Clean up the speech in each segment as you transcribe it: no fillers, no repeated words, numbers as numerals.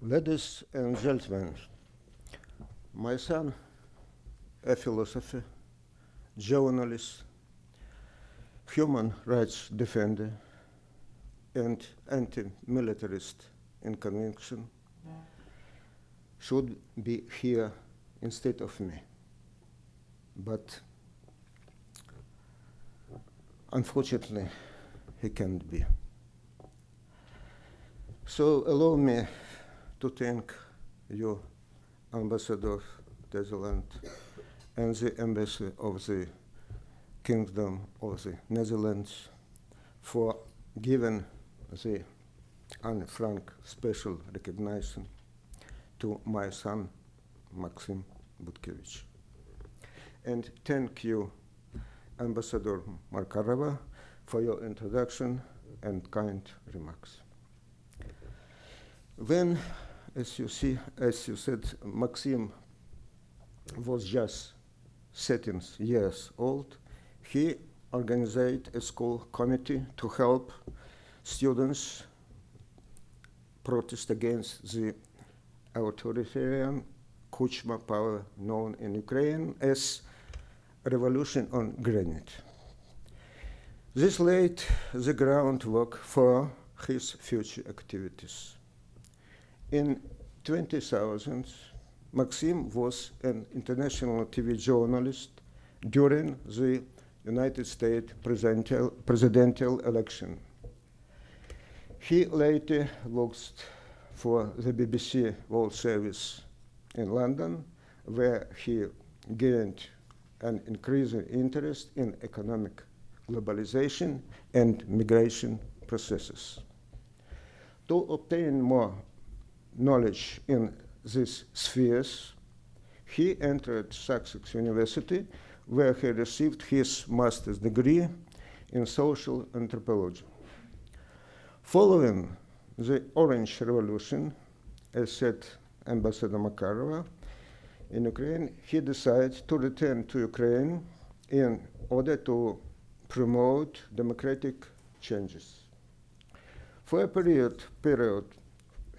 Ladies and gentlemen, my son, a philosopher, journalist, human rights defender, and anti-militarist in conviction, should be here instead of me. But unfortunately, he can't be. So allow me to thank you, Ambassador of the land, and the Embassy of the Kingdom of the Netherlands for giving the Anne Frank special recognition to my son, Maksym Butkevych. And thank you, Ambassador Markarova, for your introduction and kind remarks. When, as you said, Maksym was just 13 years old, he organized a school committee to help students protest against the authoritarian Kuchma power known in Ukraine as Revolution on Granite. This laid the groundwork for his future activities. In 2000, Maksym was an international TV journalist during the United States presidential election. He later worked for the BBC World Service in London, where he gained an increasing interest in economic globalization and migration processes. To obtain more knowledge in these spheres, he entered Sussex University, where he received his master's degree in social anthropology. Following the Orange Revolution, as said Ambassador Makarova, in Ukraine, he decided to return to Ukraine in order to promote democratic changes. For a period,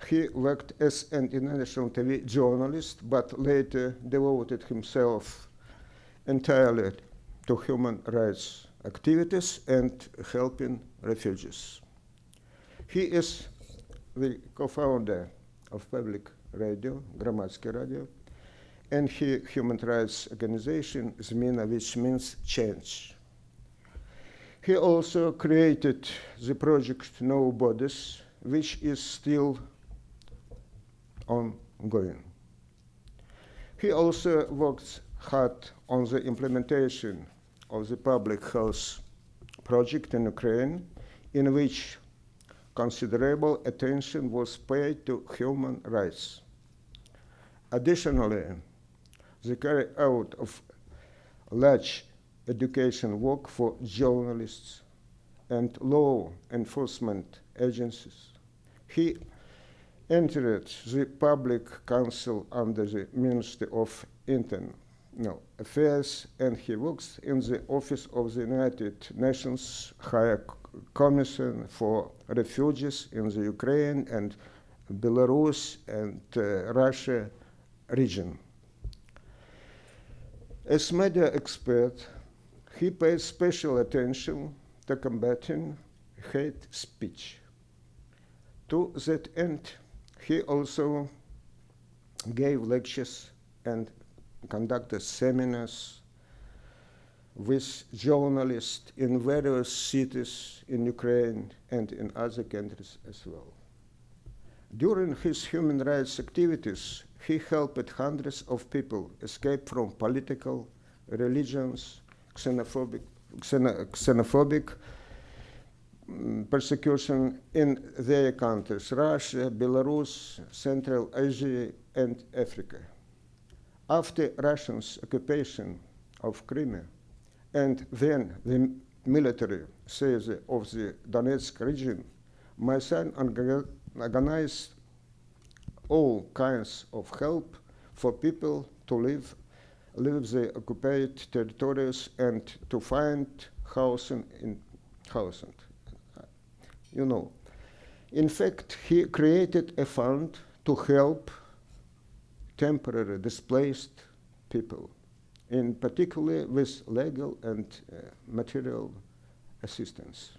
he worked as an international TV journalist, but later devoted himself entirely to human rights activities and helping refugees. He is the co-founder of public radio, Громадське Radio, and his human rights organization, Zmina, which means change. He also created the project No Borders, which is still ongoing. He also worked hard on the implementation of the public health project in Ukraine, in which considerable attention was paid to human rights. Additionally, the carry out of large education work for journalists and law enforcement agencies. He entered the public council under the Ministry of Internal Affairs, and he works in the Office of the United Nations High Commission for Refugees in the Ukraine and Belarus and Russia region. As media expert, he paid special attention to combating hate speech. To that end, he also gave lectures and conducted seminars with journalists in various cities in Ukraine and in other countries as well. During his human rights activities, he helped hundreds of people escape from political, religious, xenophobic persecution in their countries, Russia, Belarus, Central Asia, and Africa. After Russia's occupation of Crimea, and then the military seizure of the Donetsk region, my son organized all kinds of help for people to leave the occupied territories and to find housing. In fact, he created a fund to help temporarily displaced people, in particular with legal and material assistance.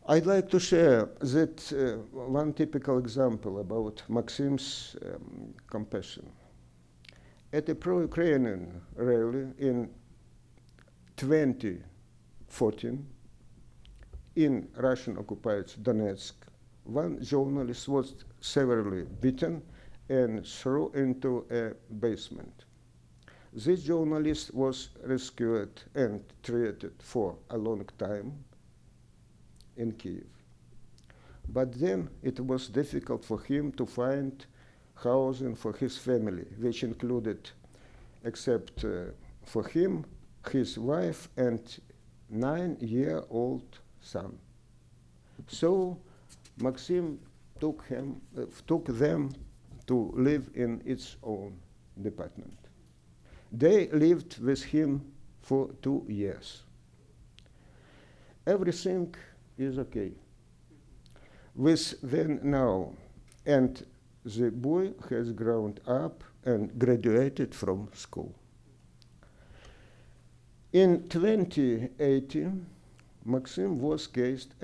I'd like to share that one typical example about Maksym's compassion. At a pro-Ukrainian rally in 2014 in Russian-occupied Donetsk, one journalist was severely beaten and thrown into a basement. This journalist was rescued and treated for a long time in Kiev. But then it was difficult for him to find housing for his family, which included, except for him, his wife and 9-year-old son. So Maksym took them to live in its own department. They lived with him for 2 years. Everything is okay with them now, and the boy has grown up and graduated from school. In 2018, Maksym was cased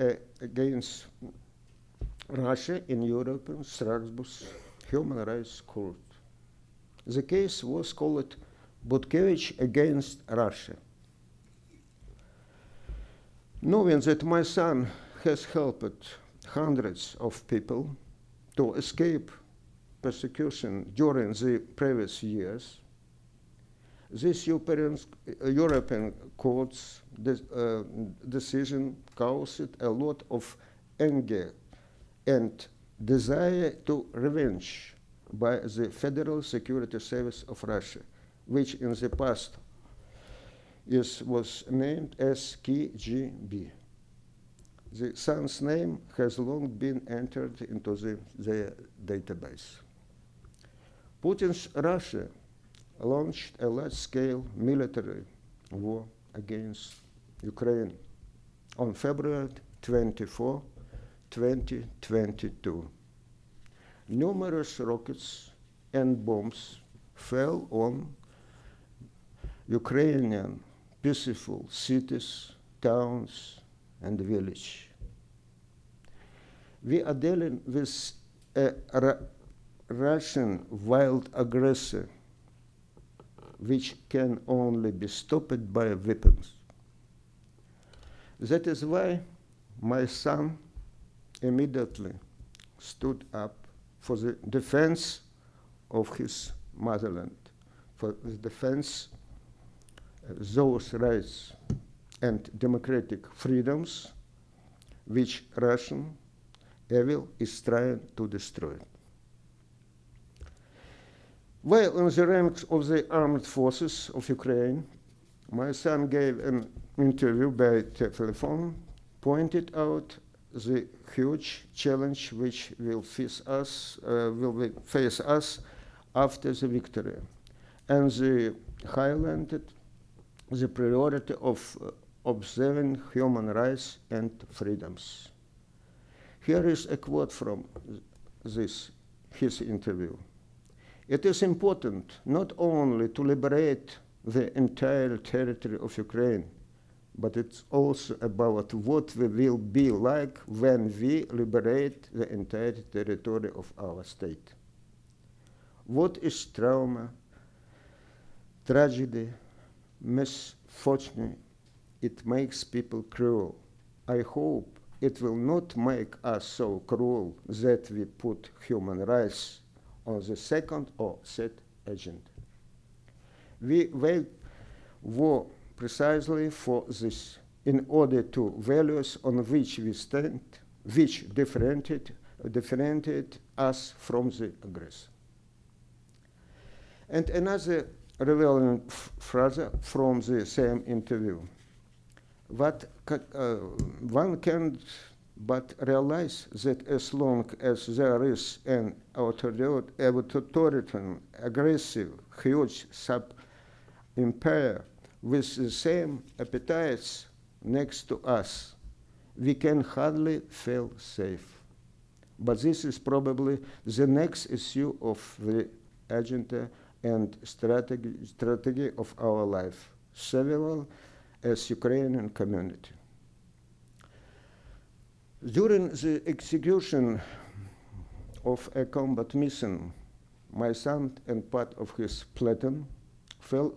against Russia in European Strasbourg Human Rights Court. The case was called Butkevych against Russia. Knowing that my son has helped hundreds of people to escape persecution during the previous years, this European court's decision caused a lot of anger and desire to revenge by the Federal Security Service of Russia, which in the past was named as KGB. The son's name has long been entered into their database. Putin's Russia launched a large-scale military war against Ukraine on February 24, 2022. Numerous rockets and bombs fell on Ukrainian peaceful cities, towns, and villages. We are dealing with a Russian wild aggressor which can only be stopped by weapons. That is why my son immediately stood up for the defense of his motherland, for the defense of those rights and democratic freedoms which Russian evil is trying to destroy. While in the ranks of the Armed Forces of Ukraine, my son gave an interview by telephone, pointed out the huge challenge which will face us after the victory, and they highlighted the priority of observing human rights and freedoms. Here is a quote from his interview. It is important not only to liberate the entire territory of Ukraine, but it's also about what we will be like when we liberate the entire territory of our state. What is trauma, tragedy, misfortune? It makes people cruel. I hope it will not make us so cruel that we put human rights on the second or third agenda. We wage war precisely for this, in order to values on which we stand, which differentiate us from the aggressor. And another relevant phrase from the same interview. One can but realize that as long as there is an authoritarian, aggressive, huge sub-empire with the same appetites next to us, we can hardly feel safe. But this is probably the next issue of the agenda and strategy of our life, several as Ukrainian community. During the execution of a combat mission, my son and part of his platoon fell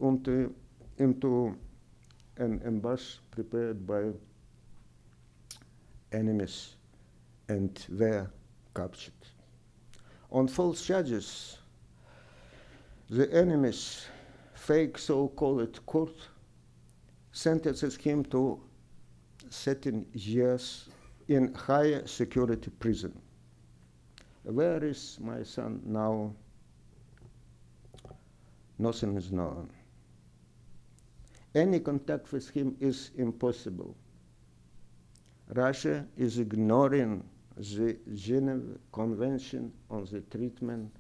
into an ambush prepared by enemies and were captured. On false charges, the enemy's fake so-called court sentences him to 13 years in higher security prison. Where is my son now? Nothing is known. Any contact with him is impossible. Russia is ignoring the Geneva Convention on the Treatment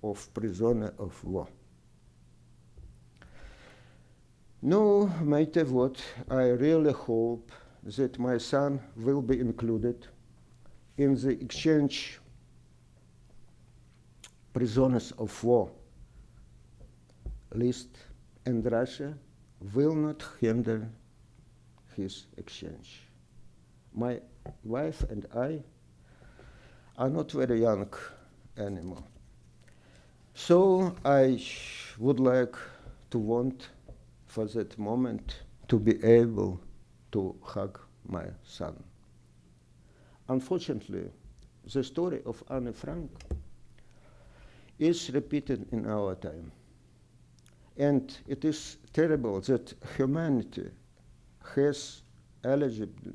of Prisoners of War. No matter what, I really hope that my son will be included in the exchange prisoners of war list, and Russia will not hinder his exchange. My wife and I are not very young anymore. So I would like to want for that moment to be able to hug my son. Unfortunately, the story of Anne Frank is repeated in our time. And it is terrible that humanity has allegedly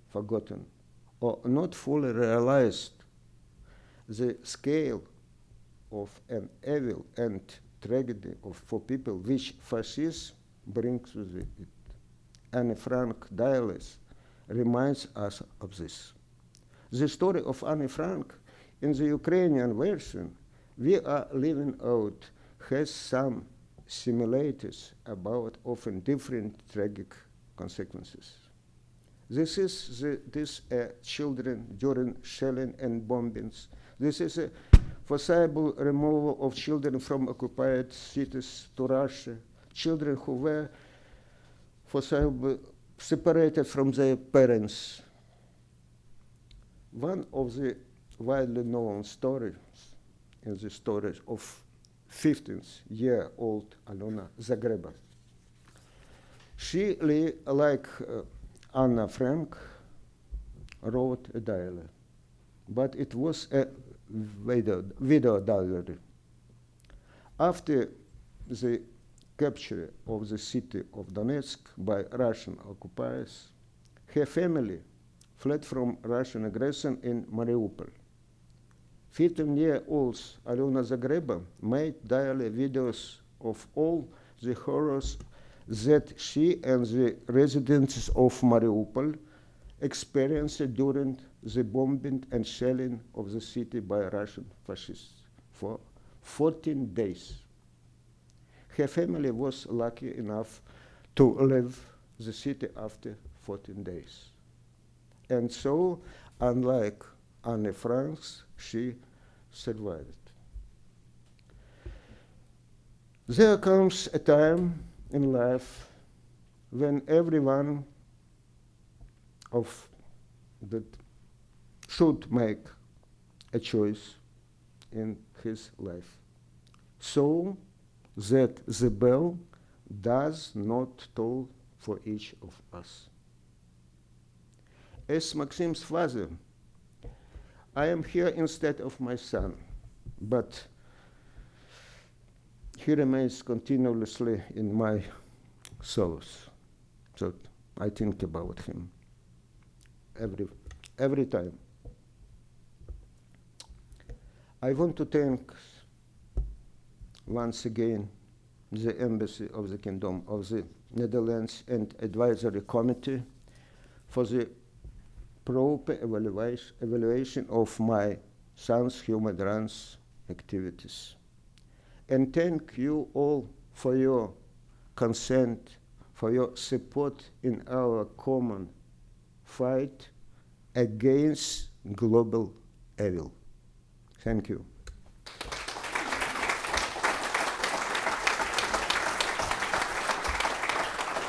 forgotten or not fully realized the scale of an evil and tragedy for people which fascism brings with it. Anne Frank diaries reminds us of this. The story of Anne Frank in the Ukrainian version we are living out has some similarities about often different tragic consequences. This is children during shelling and bombings. This is a forcible removal of children from occupied cities to Russia, children who were forcibly separated from their parents. One of the widely known stories is the story of 15-year-old Alona Zagreba. She, like Anna Frank, wrote a diary, but it was a video diary. After the capture of the city of Donetsk by Russian occupiers, her family fled from Russian aggression in Mariupol. 15-year-old Alona Zagreba made daily videos of all the horrors that she and the residents of Mariupol experienced during the bombing and shelling of the city by Russian fascists for 14 days. Her family was lucky enough to leave the city after 14 days. And so, unlike Anne Frank, she survived. There comes a time in life when everyone of that should make a choice in his life, so that the bell does not toll for each of us. As Maksym's father, I am here instead of my son, but he remains continuously in my thoughts. So I think about him every time. I want to thank once again the Embassy of the Kingdom of the Netherlands and Advisory Committee for the proper evaluation of my son's human rights activities. And thank you all for your consent, for your support in our common fight against global evil. Thank you.